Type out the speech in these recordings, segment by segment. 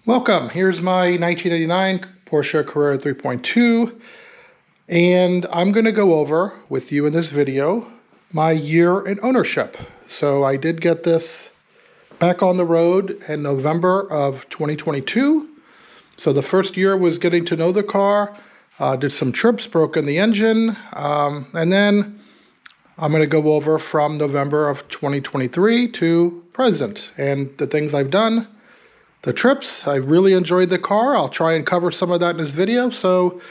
Welcome. Here's my 1989 Porsche Carrera 3.2, and I'm going to go over with you in this video my year in ownership. So I did get this back on the road in November of 2022. So the first year was getting to know the car, did some trips, broke in the engine, and then I'm going to go over from November of 2023 to present and the things I've done. The trips, I really enjoyed the car. I'll try and cover some of that in this video, so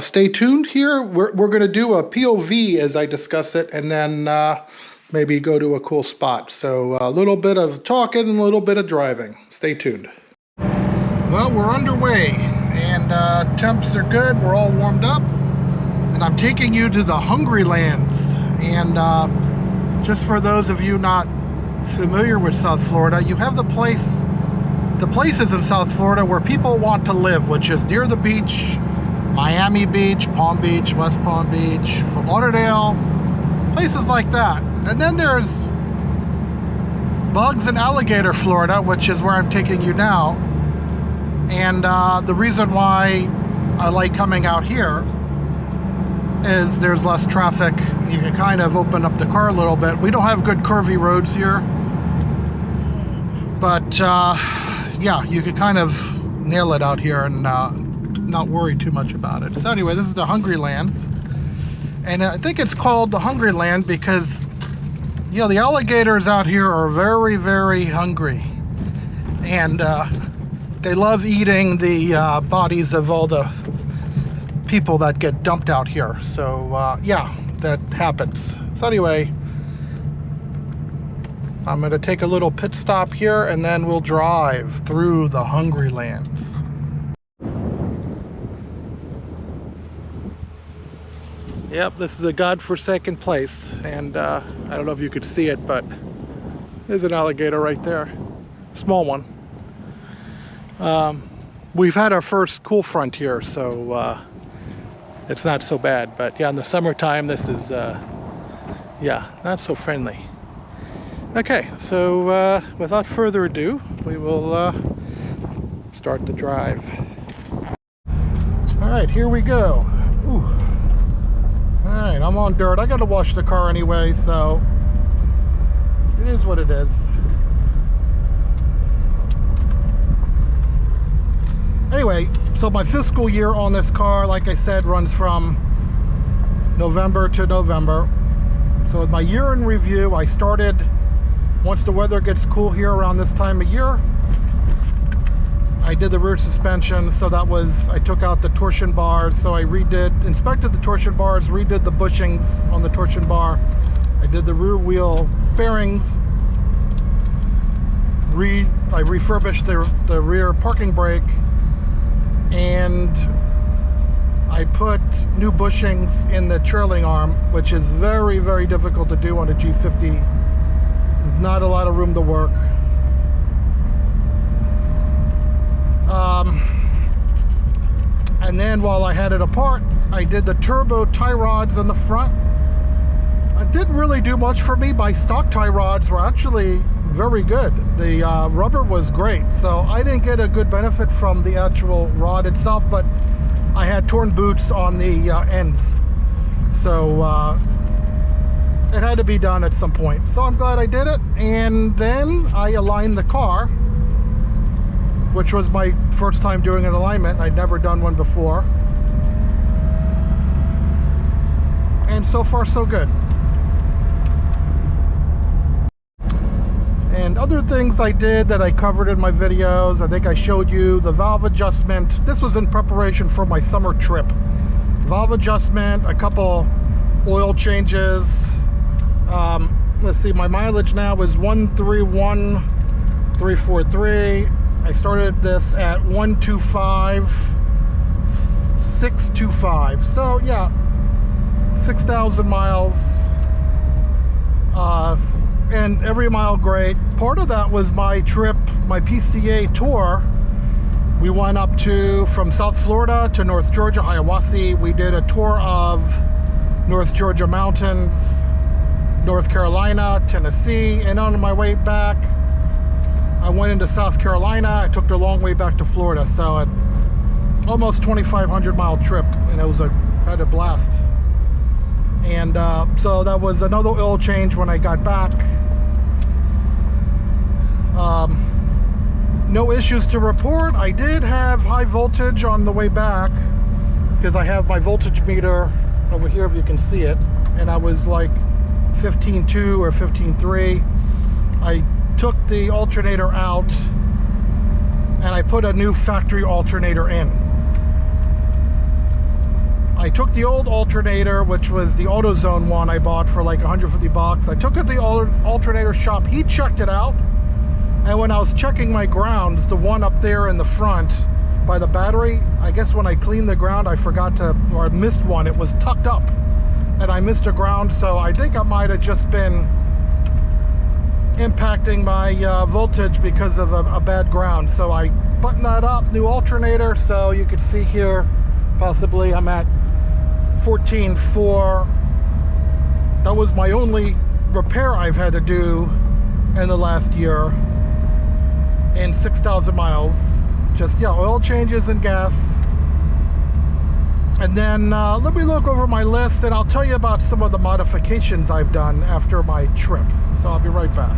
stay tuned here. We're going to do a POV as I discuss it, and then maybe go to a cool spot. So a little bit of talking and a little bit of driving. Stay tuned. Well, we're underway, and temps are good. We're all warmed up, and I'm taking you to the Hungry Lands. And just for those of you not familiar with South Florida, you have the places in South Florida where people want to live, which is near the beach, Miami Beach, Palm Beach, West Palm Beach, Fort Lauderdale, places like that. And then there's Bugs and Alligator, Florida, which is where I'm taking you now. And the reason why I like coming out here is there's less traffic. You can kind of open up the car a little bit. We don't have good curvy roads here, but yeah, you can kind of nail it out here and not worry too much about it. So anyway, this is the Hungry Lands, and I think it's called the Hungry Land because, you know, the alligators out here are very, very hungry, and they love eating the bodies of all the people that get dumped out here. So yeah, that happens. So anyway, I'm going to take a little pit stop here, and then we'll drive through the Hungry Lands. Yep, this is a godforsaken place, and I don't know if you could see it, but there's an alligator right there. Small one. We've had our first cool front here, so it's not so bad. But yeah, in the summertime, this is, yeah, not so friendly. Okay, so without further ado, we will start the drive. All right, here we go. Ooh. All right, I'm on dirt. I got to wash the car anyway, so it is what it is. Anyway, so my fiscal year on this car, like I said, runs from November to November. So with my year in review, I started once the weather gets cool here around this time of year. I did the rear suspension, so that was, I took out the torsion bars, so I inspected the torsion bars, redid the bushings on the torsion bar. I did the rear wheel bearings, I refurbished the rear parking brake, and I put new bushings in the trailing arm, which is very, very difficult to do on a G50. Not a lot of room to work. And then while I had it apart, I did the turbo tie rods in the front. It didn't really do much for me. My stock tie rods were actually very good. The rubber was great, so I didn't get a good benefit from the actual rod itself, but I had torn boots on the ends, so it had to be done at some point. So I'm glad I did it. And then I aligned the car, which was my first time doing an alignment. I'd never done one before, and so far so good. And other things I did that I covered in my videos, I think I showed you the valve adjustment. This was in preparation for my summer trip. Valve adjustment, a couple oil changes. Let's see, my mileage now is 131,343. I started this at 125,625. So yeah, 6,000 miles. And every mile great. Part of that was my trip, my PCA tour. We went up from South Florida to North Georgia, Hiawassee. We did a tour of North Georgia mountains, North Carolina, Tennessee, and on my way back, I went into South Carolina. I took the long way back to Florida, so it almost 2,500 mile trip, and it was had a blast. And so that was another oil change when I got back. No issues to report. I did have high voltage on the way back because I have my voltage meter over here, if you can see it, and I was like 15.2 or 15.3. I took the alternator out and I put a new factory alternator in. I took the old alternator, which was the AutoZone one I bought for like 150 bucks. I took it to the alternator shop. He checked it out. And when I was checking my grounds, the one up there in the front by the battery, I guess when I cleaned the ground, I forgot to, or I missed one. It was tucked up and I missed a ground. So I think I might have just been impacting my voltage because of a bad ground. So I buttoned that up, new alternator. So you can see here, possibly I'm at 14.4. That was my only repair I've had to do in the last year. In 6,000 miles. Just, yeah, oil changes and gas. And then let me look over my list and I'll tell you about some of the modifications I've done after my trip. So I'll be right back.